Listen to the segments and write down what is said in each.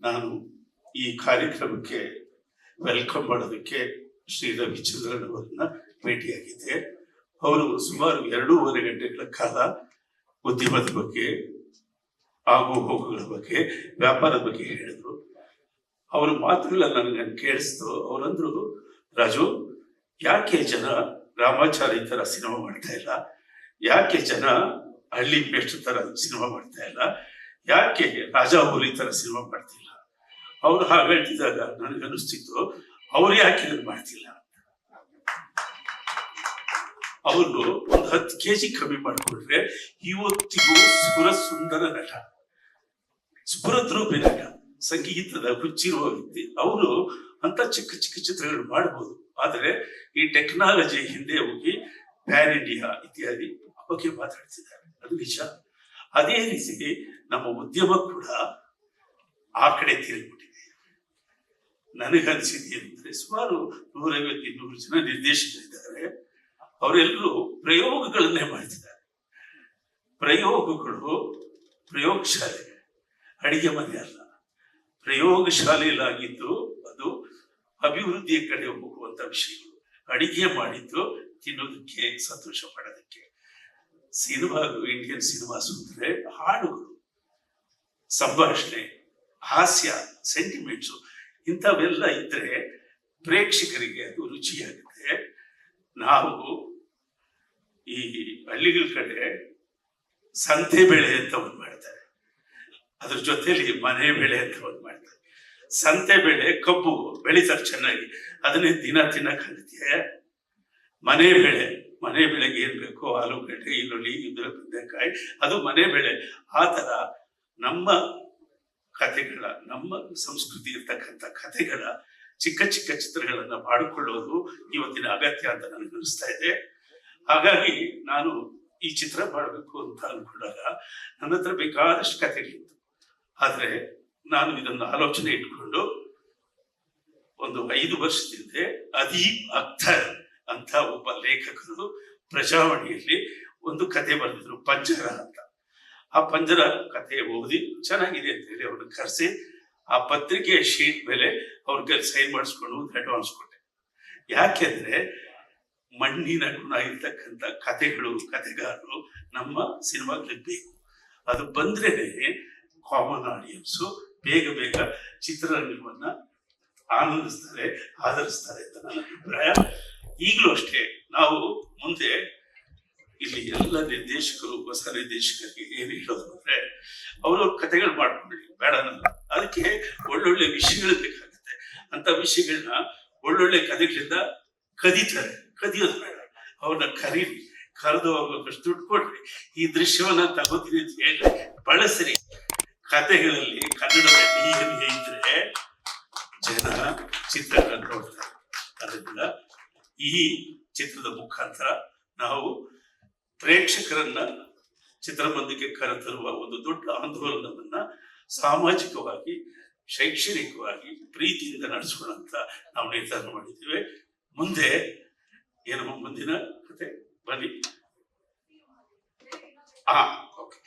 ನಾನು ಈ ಕಾರ್ಯಕ್ರಮಕ್ಕೆ ವೆಲ್ಕಮ್ ಮಾಡೋದಕ್ಕೆ ಶ್ರೀ ರವಿಚಂದ್ರನ್ ಅವರನ್ನ ಭೇಟಿಯಾಗಿದ್ದೆ. ಅವರು ಸುಮಾರು 2.5 ಗಂಟೆಗಳ ಕಾಲ ಉದ್ಯಮದ ಬಗ್ಗೆ, ಆಗು ಹೋಗುಗಳ ಬಗ್ಗೆ, ವ್ಯಾಪಾರದ ಬಗ್ಗೆ ಹೇಳಿದ್ರು. ಅವ್ರ ಮಾತುಗಳ ನನಗೆ ಕೇಳಿಸ್ತು. ಅವರಂದ್ರು, ರಾಜು, ಯಾಕೆ ಜನ ರಾಮಾಚಾರಿ ತರ ಸಿನಿಮಾ ಮಾಡ್ತಾ ಇಲ್ಲ? ಯಾಕೆ ಜನ ಹಳ್ಳಿ ಮೇಷ್ಟ್ರ ತರ ಸಿನಿಮಾ ಮಾಡ್ತಾ ಇಲ್ಲ? ಯಾಕೆ ರಾಜಾ ಹುಲಿ ತರ ಸಿನಿಮಾ ಮಾಡ್ತಿಲ್ಲ? ಅವ್ರು ಹಾಗೆ ಹೇಳ್ತಿದ್ದಾಗ ನನಗನ್ನಿಸ್ತಿತ್ತು, ಅವ್ರು ಯಾಕೆ ಇದನ್ನು ಮಾಡ್ತಿಲ್ಲ? ಅವರು ಒಂದು 10 kg ಕಮ್ಮಿ ಮಾಡಿಕೊಂಡ್ರೆ ಇವತ್ತಿಗೂ ಸುಂದರ ನಟ, ಸ್ಫುರದ್ರೂಪಿ ನಟ, ಸಂಗೀತದ ಹುಚ್ಚಿರುವ ವ್ಯಕ್ತಿ. ಅವರು ಅಂತ ಚಿಕ್ಕ ಚಿಕ್ಕ ಚಿತ್ರಗಳು ಮಾಡಬಹುದು. ಆದರೆ ಈ ಟೆಕ್ನಾಲಜಿ ಹಿಂದೆ ಹೋಗಿ ಪ್ಯಾನ್ ಇಂಡಿಯಾ ಇತ್ಯಾದಿ ಬಗ್ಗೆ ಮಾತಾಡ್ತಿದ್ದಾರೆ, ಅದು ನಿಜ. ಅದೇ ರೀತಿ ನಮ್ಮ ಉದ್ಯಮ ಕೂಡ ಆ ಕಡೆ ತಿರುಗಿಬಿಟ್ಟಿದೆ. ನನಗನ್ಸಿದೆ ಅಂದ್ರೆ ಸುಮಾರು 150-200 ಜನ ನಿರ್ದೇಶಕರಿದ್ದಾರೆ. ಅವರೆಲ್ಲರೂ ಪ್ರಯೋಗಗಳನ್ನೇ ಮಾಡ್ತಿದ್ದಾರೆ. ಪ್ರಯೋಗಗಳು ಪ್ರಯೋಗಶಾಲೆ, ಅಡಿಗೆ ಮನೆ ಅಲ್ಲ, ಪ್ರಯೋಗಶಾಲೆಯಲ್ಲಾಗಿದ್ದು ಅದು ಅಭಿವೃದ್ಧಿಯ ಕಡೆ ಹೋಗುವಂತ ವಿಷಯಗಳು. ಅಡಿಗೆ ಮಾಡಿದ್ದು ತಿನ್ನೋದಕ್ಕೆ, ಸಂತೋಷ ಪಡೋದಕ್ಕೆ. ಸಿನಿಮಾಗಳು, ಇಂಡಿಯನ್ ಸಿನಿಮಾಸ್ ಅಂದ್ರೆ ಹಾಡುಗಳು, ಸಂಭಾಷಣೆ, ಹಾಸ್ಯ, ಸೆಂಟಿಮೆಂಟ್ಸು ಇಂಥವೆಲ್ಲ ಇದ್ರೆ ಪ್ರೇಕ್ಷಕರಿಗೆ ಅದು ರುಚಿಯಾಗುತ್ತೆ. ನಾವು ಈ ಹಳ್ಳಿಗಳ ಕಡೆ ಸಂತೆ ಬೆಳೆ ಅಂತ ಒಂದು ಮಾಡ್ತಾರೆ, ಅದ್ರ ಜೊತೆಲಿ ಮನೆ ಬೆಳೆ ಅಂತ ಒಂದು ಮಾಡ್ತಾರೆ. ಸಂತೆ ಬೆಳೆ ಕಬ್ಬು ಬೆಳೀತಾರೆ ಚೆನ್ನಾಗಿ, ಅದನ್ನೇ ದಿನ ತಿನ್ನಕ್ಕಾಗುತ್ತೆ. ಮನೆ ಬೆಳೆಗೆ ಏನ್ ಬೇಕು, ಆಲೂಗಡ್ಡೆ, ಈರುಳ್ಳಿ, ಬದನೆಕಾಯಿ, ಅದು ಮನೆ ಬೆಳೆ. ಆ ತರ ನಮ್ಮ ಕಥೆಗಳ, ನಮ್ಮ ಸಂಸ್ಕೃತಿ ಇರ್ತಕ್ಕಂಥ ಕಥೆಗಳ ಚಿಕ್ಕ ಚಿಕ್ಕ ಚಿತ್ರಗಳನ್ನ ಮಾಡಿಕೊಳ್ಳೋದು ಇವತ್ತಿನ ಅಗತ್ಯ ಅಂತ ನನಗೆ ಅನಿಸ್ತಾ ಇದೆ. ಹಾಗಾಗಿ ನಾನು ಈ ಚಿತ್ರ ಮಾಡಬೇಕು ಅಂತ ಅನ್ಕೊಂಡಾಗ ನನ್ನ ಹತ್ರ ಬೇಕಾದಷ್ಟು ಕಥೆಗಳಿತ್ತು. ಆದ್ರೆ ನಾನು ಇದನ್ನು ಆಲೋಚನೆ ಇಟ್ಕೊಂಡು ಒಂದು 5 ವರ್ಷದಿಂದ ಅದೀಪ್ ಅಖ್ತರ್ ಅಂತ ಒಬ್ಬ ಲೇಖಕರು ಪ್ರಜಾವಾಣಿಯಲ್ಲಿ ಒಂದು ಕತೆ ಬರೆದಿದ್ರು, ಪಂಜರ ಅಂತ. ಆ ಪಂಜರ ಕಥೆ ಓದಿ ಚೆನ್ನಾಗಿದೆ ಅಂತ ಹೇಳಿ ಅವ್ರನ್ನ ಕರೆಸಿ ಆ ಪತ್ರಿಕೆಯ ಶೀಟ್ ಮೇಲೆ ಅವ್ರಿಗೆ ಸೈನ್ ಮಾಡಿಸ್ಕೊಂಡು ಒಂದು ಅಡ್ವಾನ್ಸ್ ಕೊಟ್ಟೆ. ಯಾಕೆಂದ್ರೆ ಮಣ್ಣಿನ ಗುಣ ಇರ್ತಕ್ಕಂಥ ಕಥೆಗಳು, ಕಥೆಗಾರರು ನಮ್ಮ ಸಿನಿಮಾಗಳಿಗೆ ಬೇಕು. ಅದು ಬಂದ್ರೇನೆ ಕಾಮನ್ ಆಡಿಯನ್ಸು ಬೇಗ ಚಿತ್ರರಂಗವನ್ನ ಆನಂದಿಸ್ತಾರೆ, ಆಧರಿಸ್ತಾರೆ ಅಂತ ನನ್ನ ಅಭಿಪ್ರಾಯ. ಈಗಲೂ ಅಷ್ಟೇ, ನಾವು ಮುಂದೆ ಇಲ್ಲಿ ಎಲ್ಲ ನಿರ್ದೇಶಕರು, ಹೊಸ ನಿರ್ದೇಶಕರಿಗೆ ಏನು ಹೇಳೋದು ಅಂದ್ರೆ, ಅವ್ರವ್ರ ಕಥೆಗಳು ಮಾಡ್ಕೊಳ್ಳಿ, ಬೇಡ ಅನ್ನಲ್ಲ. ಅದಕ್ಕೆ ಒಳ್ಳೊಳ್ಳೆ ವಿಷಯಗಳು ಬೇಕಾಗುತ್ತೆ. ಅಂತ ವಿಷಯಗಳನ್ನ ಒಳ್ಳೊಳ್ಳೆ ಕಥೆಗಳಿಂದ ಕದಿಯೋದು ಬೇಡ. ಅವ್ರನ್ನ ಕರೀರಿ, ಕರೆದು ಅವ್ರಿಗಷ್ಟು ದುಡ್ಡು ಕೊಡ್ರಿ, ಈ ದೃಶ್ಯವನ್ನ ತಗೋತೀನಿ ಅಂತ ಹೇಳಿ ಬಳಸ್ರಿ. ಕಥೆಗಳಲ್ಲಿ ಕನ್ನಡದ DNA ಇದ್ರೆ ಜನ ಚಿತ್ರಗಳನ್ನ ನೋಡ್ತಾರೆ. ಅದರಿಂದ ಈ ಚಿತ್ರದ ಮುಖಾಂತರ ನಾವು ಪ್ರೇಕ್ಷಕರನ್ನ ಚಿತ್ರಮಂದಿರಕ್ಕೆ ಕರೆತರುವ ಒಂದು ದೊಡ್ಡ ಆಂದೋಲನವನ್ನ ಸಾಮಾಜಿಕವಾಗಿ, ಶೈಕ್ಷಣಿಕವಾಗಿ ಪ್ರೀತಿಯಿಂದ ನಡೆಸೋಣಂತ ನಾವು ನಿರ್ಧಾರ ಮಾಡಿದ್ದೇವೆ. ಮುಂದೆ ಏನಮ್ಮ ಮುಂದಿನ ಕತೆ ಬನ್ನಿ. ಓಕೆ,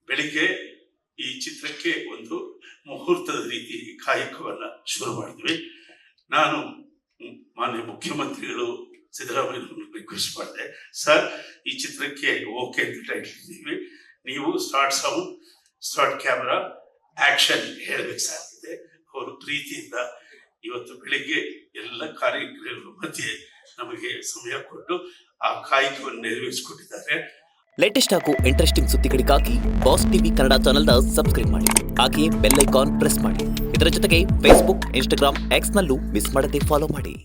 ಬೆಳಿಗ್ಗೆ ಈ ಚಿತ್ರಕ್ಕೆ ಒಂದು ಮುಹೂರ್ತದ ರೀತಿ ಕಾಯಕವನ್ನ ಶುರು ಮಾಡಿದ್ವಿ. ನಾನು ಮಾನ್ಯ ಮುಖ್ಯಮಂತ್ರಿಗಳು ಸಿದ್ದರಾಮಯ್ಯ ರಿಕ್ವೆಸ್ಟ್ ಮಾಡಿದೆ, ಸರ್ ಈ ಚಿತ್ರಕ್ಕೆ ಓಕೆ ಅಂತ ಟೈಟಲ್ ಇದ್ದೀವಿ, ನೀವು start sound, start camera, action ಹೇಳ್ಬೇಕು ಸರ್ ಇದೆ. ಅವರು ಪ್ರೀತಿಯಿಂದ ಇವತ್ತು ಬೆಳಿಗ್ಗೆ ಎಲ್ಲ ಕಾರ್ಯಕ್ರಮಗಳ ಮಧ್ಯೆ ನಮಗೆ ಸಮಯ ಕೊಟ್ಟು ಆ ಕಾಯಕವನ್ನು ನೆರವೇರಿಸಿಕೊಟ್ಟಿದ್ದಾರೆ. ಲೇಟೆಸ್ಟ್ ಹಾಗೂ ಇಂಟ್ರೆಸ್ಟಿಂಗ್ ಸುದ್ದಿಗಳಿಗಾಗಿ ಬಾಸ್ ಟಿವಿ ಕನ್ನಡ ಚಾನೆಲ್ನ ಸಬ್ಸ್ಕ್ರೈಬ್ ಮಾಡಿ. ಹಾಗೆಯೇ ಬೆಲ್ ಐಕಾನ್ ಪ್ರೆಸ್ ಮಾಡಿ. ಇದರ ಜೊತೆಗೆ ಫೇಸ್ಬುಕ್, ಇನ್ಸ್ಟಾಗ್ರಾಮ್, ಎಕ್ಸ್ ನಲ್ಲೂ ಮಿಸ್ ಮಾಡದೆ ಫಾಲೋ ಮಾಡಿ.